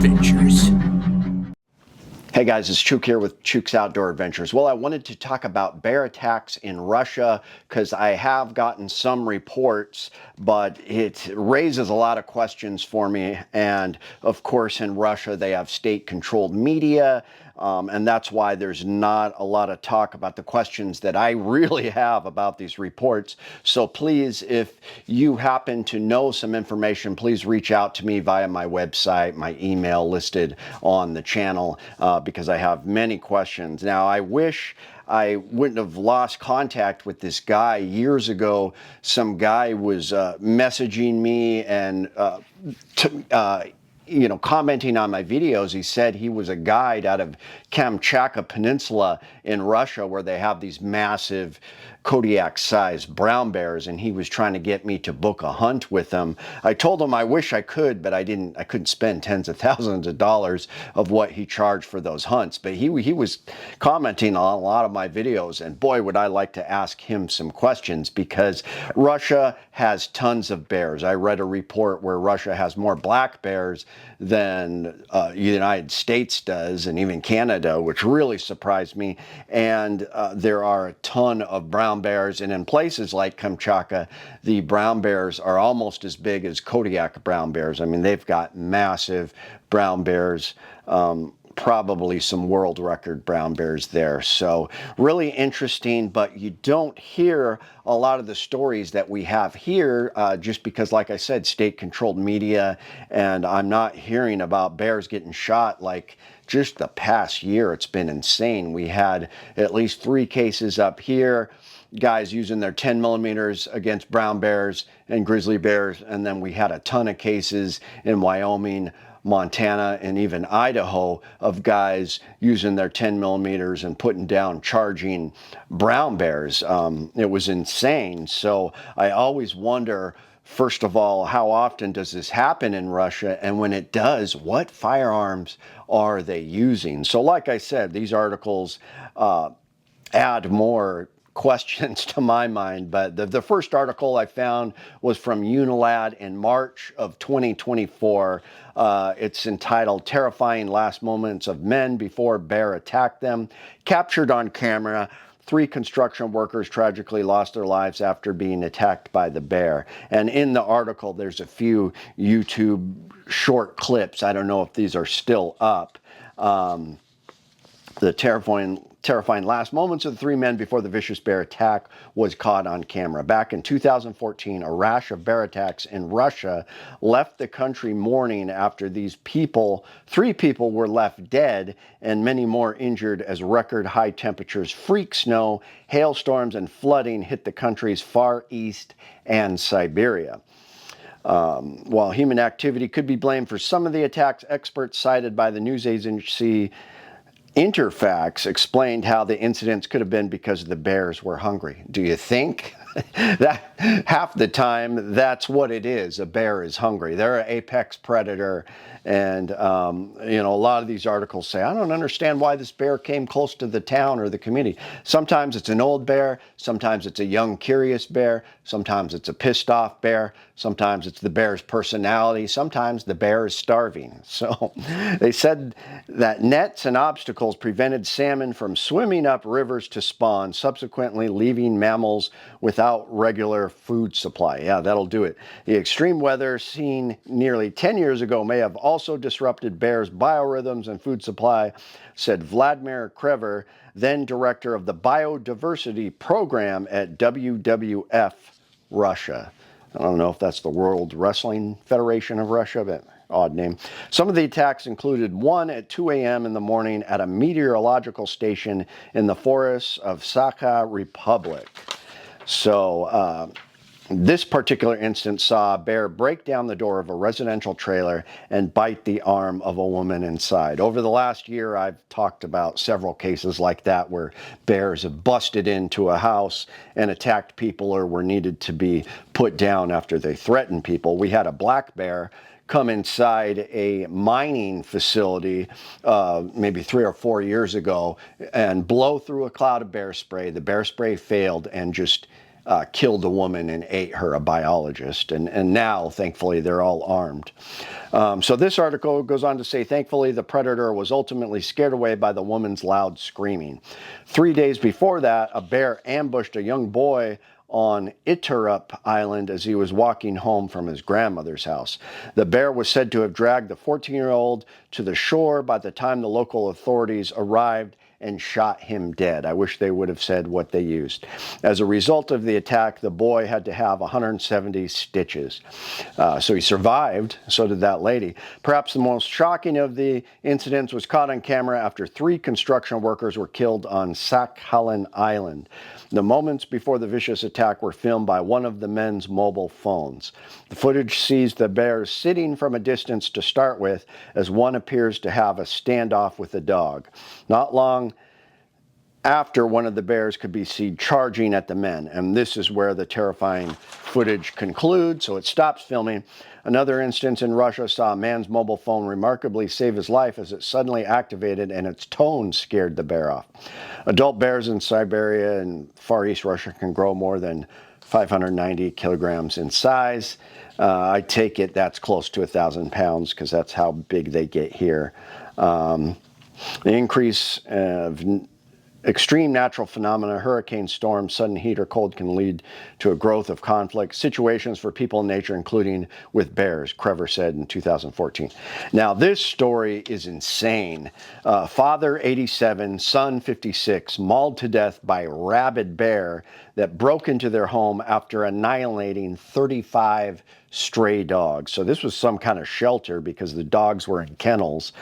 Adventures. Hey guys, it's Chuke here with Chuke's Outdoor Adventures. Well, I wanted to talk about bear attacks in Russia because I have gotten some reports, but it raises a lot of questions for me. And of course, in Russia, they have state-controlled media, and that's why there's not a lot of talk about the questions that I really have about these reports. So please, if you happen to know some information, please reach out to me via my website, my email listed on the channel, because I have many questions. Now, I wish I wouldn't have lost contact with this guy years ago. Some guy was messaging me and commenting on my videos. He said he was a guide out of Kamchatka Peninsula in Russia, where they have these massive Kodiak-sized brown bears, and he was trying to get me to book a hunt with him. I told him I wish I could, but I couldn't spend tens of thousands of dollars of what he charged for those hunts. But he was commenting on a lot of my videos, and boy, would I like to ask him some questions, because Russia has tons of bears. I read a report where Russia has more black bears than the United States does, and even Canada, which really surprised me. And there are a ton of brown bears, and in places like Kamchatka, the brown bears are almost as big as Kodiak brown bears. I mean, they've got massive brown bears, probably some world record brown bears there. So really interesting, but you don't hear a lot of the stories that we have here, just because, like I said, state-controlled media, and I'm not hearing about bears getting shot. Like just the past year, it's been insane. We had at least 3 cases up here, guys using their 10 millimeters against brown bears and grizzly bears, and then we had a ton of cases in Wyoming, Montana, and even Idaho of guys using their 10 millimeters and putting down charging brown bears. It was insane. So I always wonder, first of all, how often does this happen in Russia? And when it does, what firearms are they using? So like I said, these articles add more questions to my mind, but the first article I found was from Unilad in March of 2024. It's entitled "Terrifying Last Moments of Men Before Bear Attacked Them." Captured on camera, 3 construction workers tragically lost their lives after being attacked by the bear. And in the article, there's a few YouTube short clips. I don't know if these are still up. The terrifying last moments of the 3 men before the vicious bear attack was caught on camera. Back in 2014, a rash of bear attacks in Russia left the country mourning after 3 people were left dead and many more injured as record high temperatures, freak snow, hailstorms, and flooding hit the country's far east and Siberia. While human activity could be blamed for some of the attacks, experts cited by the news agency Interfax explained how the incidents could have been because the bears were hungry. Do you think? That half the time, that's what it is. A bear is hungry. They're an apex predator. And, a lot of these articles say, I don't understand why this bear came close to the town or the community. Sometimes it's an old bear. Sometimes it's a young, curious bear. Sometimes it's a pissed off bear. Sometimes it's the bear's personality. Sometimes the bear is starving. So they said that nets and obstacles prevented salmon from swimming up rivers to spawn, subsequently leaving mammals without regular food supply. Yeah, that'll do it. The extreme weather seen nearly 10 years ago may have also disrupted bears' biorhythms and food supply, said Vladimir Krever, then director of the biodiversity program at WWF Russia. I don't know if that's the World Wrestling Federation of Russia, but odd name. Some of the attacks included one at 2 a.m. in the morning at a meteorological station in the forests of Sakha Republic. So this particular instance saw a bear break down the door of a residential trailer and bite the arm of a woman inside. Over the last year, I've talked about several cases like that where bears have busted into a house and attacked people or were needed to be put down after they threatened people. We had a black bear come inside a mining facility maybe 3 or 4 years ago and blow through a cloud of bear spray. The bear spray failed and just killed a woman and ate her, a biologist. And now, thankfully, they're all armed. So this article goes on to say, thankfully, the predator was ultimately scared away by the woman's loud screaming. 3 days before that, a bear ambushed a young boy on Iturup Island as he was walking home from his grandmother's house. The bear was said to have dragged the 14-year-old to the shore by the time the local authorities arrived and shot him dead. I wish they would have said what they used. As a result of the attack, the boy had to have 170 stitches. So he survived, so did that lady. Perhaps the most shocking of the incidents was caught on camera after 3 construction workers were killed on Sakhalin Island. The moments before the vicious attack were filmed by one of the men's mobile phones. The footage sees the bears sitting from a distance to start with, as one appears to have a standoff with a dog. Not long after, one of the bears could be seen charging at the men, and this is where the terrifying footage concludes, so it stops filming. Another instance in Russia saw a man's mobile phone remarkably save his life as it suddenly activated and its tone scared the bear off. Adult bears in Siberia and Far East Russia can grow more than 590 kilograms in size. I take it that's close to 1,000 pounds because that's how big they get here. The increase of extreme natural phenomena, hurricane, storms, sudden heat or cold can lead to a growth of conflict situations for people and nature, including with bears, Crever said in 2014. Now, this story is insane. Father, 87, son, 56, mauled to death by rabid bear that broke into their home after annihilating 35 stray dogs. So this was some kind of shelter because the dogs were in kennels.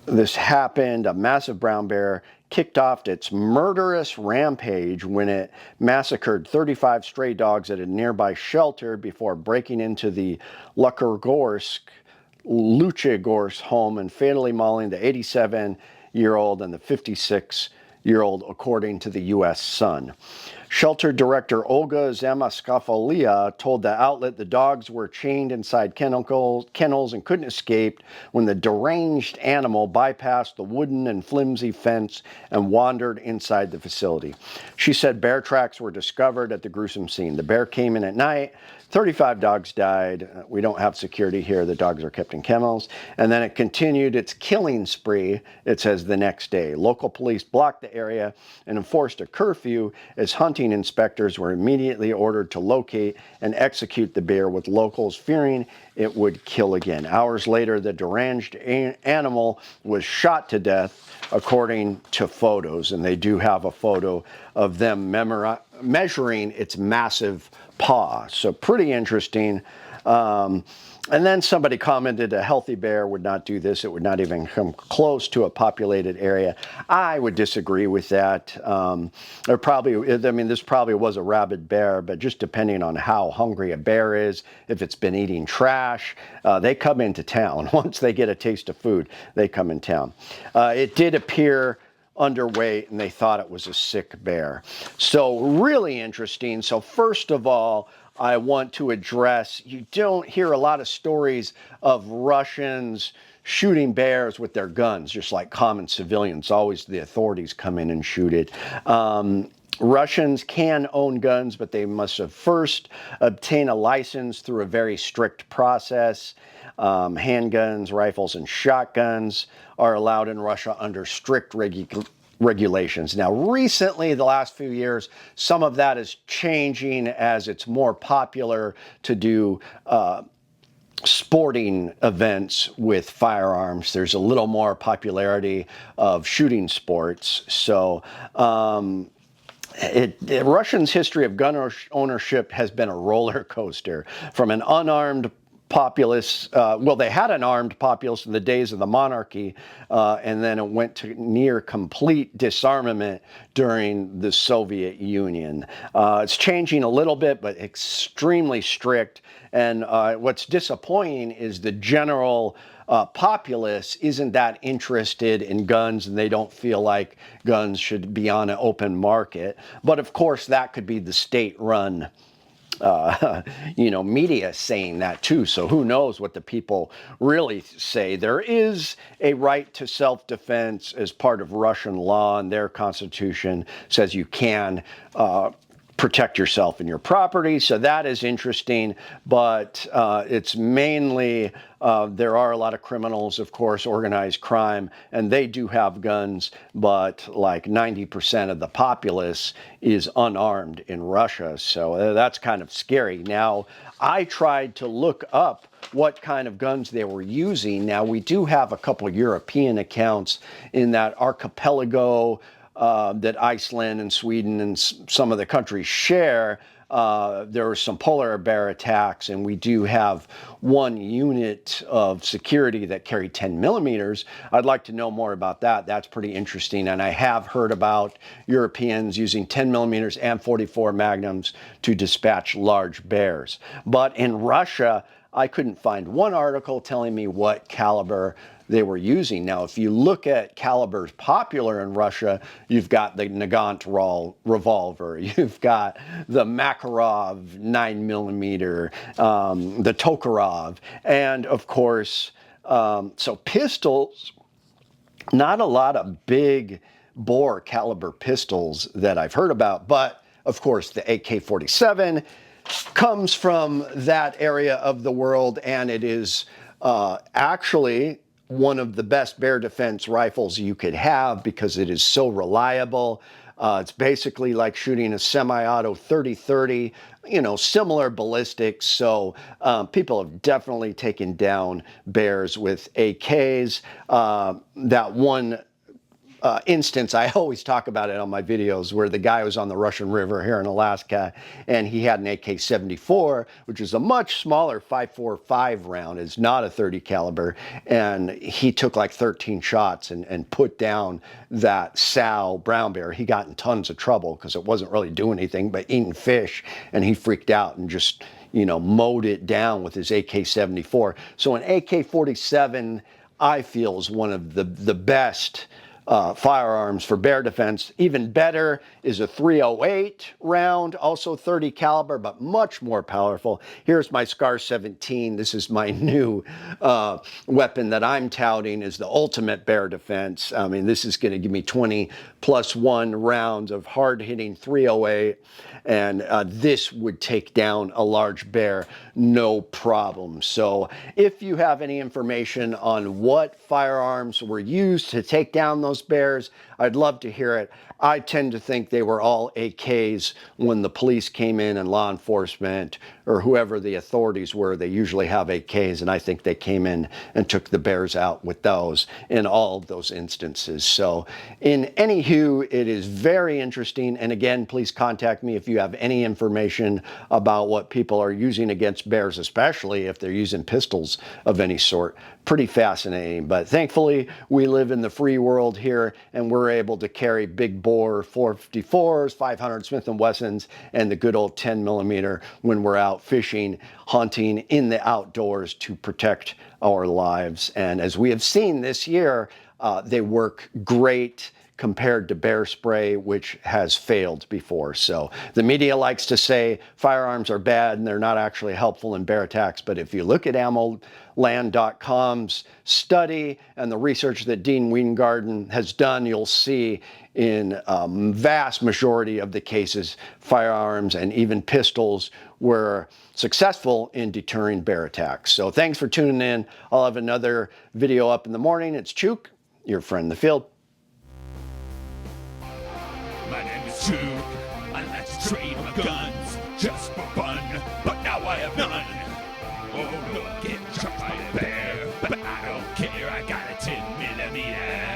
This happened, a massive brown bear kicked off its murderous rampage when it massacred 35 stray dogs at a nearby shelter before breaking into the Luchegorsk home and fatally mauling the 87-year-old and the 56-year-old, according to the U.S. Sun. Shelter director Olga Zamaskafalia told the outlet the dogs were chained inside kennels and couldn't escape when the deranged animal bypassed the wooden and flimsy fence and wandered inside the facility. She said bear tracks were discovered at the gruesome scene. The bear came in at night. 35 dogs died. We don't have security here. The dogs are kept in kennels. And then it continued its killing spree, it says, the next day. Local police blocked the area and enforced a curfew as hunting inspectors were immediately ordered to locate and execute the bear, with locals fearing it would kill again. Hours later, the deranged animal was shot to death, according to photos. And they do have a photo of them measuring its massive paw. So pretty interesting. And then somebody commented a healthy bear would not do this. It would not even come close to a populated area. I would disagree with that. This probably was a rabid bear, but just depending on how hungry a bear is, if it's been eating trash, they come into town. Once they get a taste of food, they come in town. It did appear underweight, and they thought it was a sick bear. So really interesting. So first of all, I want to address, you don't hear a lot of stories of Russians shooting bears with their guns, just like common civilians. Always the authorities come in and shoot it. Russians can own guns, but they must have first obtain a license through a very strict process. Handguns, rifles, and shotguns are allowed in Russia under strict regulations. Now, recently, the last few years, some of that is changing as it's more popular to do sporting events with firearms. There's a little more popularity of shooting sports. So, Russians' history of gun ownership has been a roller coaster. From an unarmed populace, they had an armed populace in the days of the monarchy, and then it went to near complete disarmament during the Soviet Union. It's changing a little bit, but extremely strict. And what's disappointing is the general populace isn't that interested in guns, and they don't feel like guns should be on an open market. But of course, that could be the state-run media saying that too. So who knows what the people really say. There is a right to self-defense as part of Russian law, and their constitution says you can protect yourself and your property. So that is interesting, but it's mainly, there are a lot of criminals, of course, organized crime, and they do have guns, but like 90% of the populace is unarmed in Russia. So that's kind of scary. Now, I tried to look up what kind of guns they were using. Now, we do have a couple European accounts in that archipelago that Iceland and Sweden and some of the countries share. There were some polar bear attacks, and we do have one unit of security that carried 10 millimeters. I'd like to know more about that. That's pretty interesting. And I have heard about Europeans using 10 millimeters and 44 magnums to dispatch large bears. But in Russia, I couldn't find one article telling me what caliber they were using. Now, if you look at calibers popular in Russia, you've got the Nagant revolver, you've got the Makarov 9mm, the Tokarov, and of course, so pistols, not a lot of big bore caliber pistols that I've heard about, but of course the AK-47 comes from that area of the world, and it is actually one of the best bear defense rifles you could have because it is so reliable. It's basically like shooting a semi-auto 30-30, similar ballistics. So people have definitely taken down bears with AKs. That one instance, I always talk about it on my videos, where the guy was on the Russian River here in Alaska, and he had an AK-74, which is a much smaller 5.45 round. It's not a 30 caliber, and he took like 13 shots and put down that sow brown bear. He got in tons of trouble because it wasn't really doing anything but eating fish, and he freaked out and just mowed it down with his AK-74. So an AK-47, I feel, is one of the best firearms for bear defense. Even better is a 308 round, also 30 caliber, but much more powerful. Here's my Scar 17. This is my new weapon that I'm touting as the ultimate bear defense. I mean, this is going to give me 20+1 rounds of hard-hitting 308, and this would take down a large bear no problem. So if you have any information on what firearms were used to take down those bears, I'd love to hear it. I tend to think they were all AKs when the police came in, and law enforcement or whoever the authorities were. They usually have AKs, and I think they came in and took the bears out with those in all of those instances. So in any hue, it is very interesting. And again, please contact me if you have any information about what people are using against bears, especially if they're using pistols of any sort. Pretty fascinating. But thankfully, we live in the free world here, and we're able to carry big bore 454s, 500 Smith & Wessons, and the good old 10 millimeter when we're out fishing, hunting in the outdoors to protect our lives. And as we have seen this year, they work great compared to bear spray, which has failed before. So the media likes to say firearms are bad and they're not actually helpful in bear attacks. But if you look at AmmoLand.com's study and the research that Dean Weingarten has done, you'll see in vast majority of the cases, firearms and even pistols were successful in deterring bear attacks. So thanks for tuning in. I'll have another video up in the morning. It's Chuke, your friend in the field. My name is Chuke. I like to trade my guns just for fun, but now I have none. Oh, look, get shot by a bear, but I don't care. I got a 10 millimeter.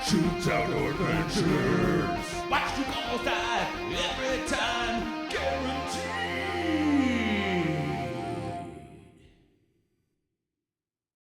Chuke's Outdoor Adventures. Watch you go die every time, guaranteed.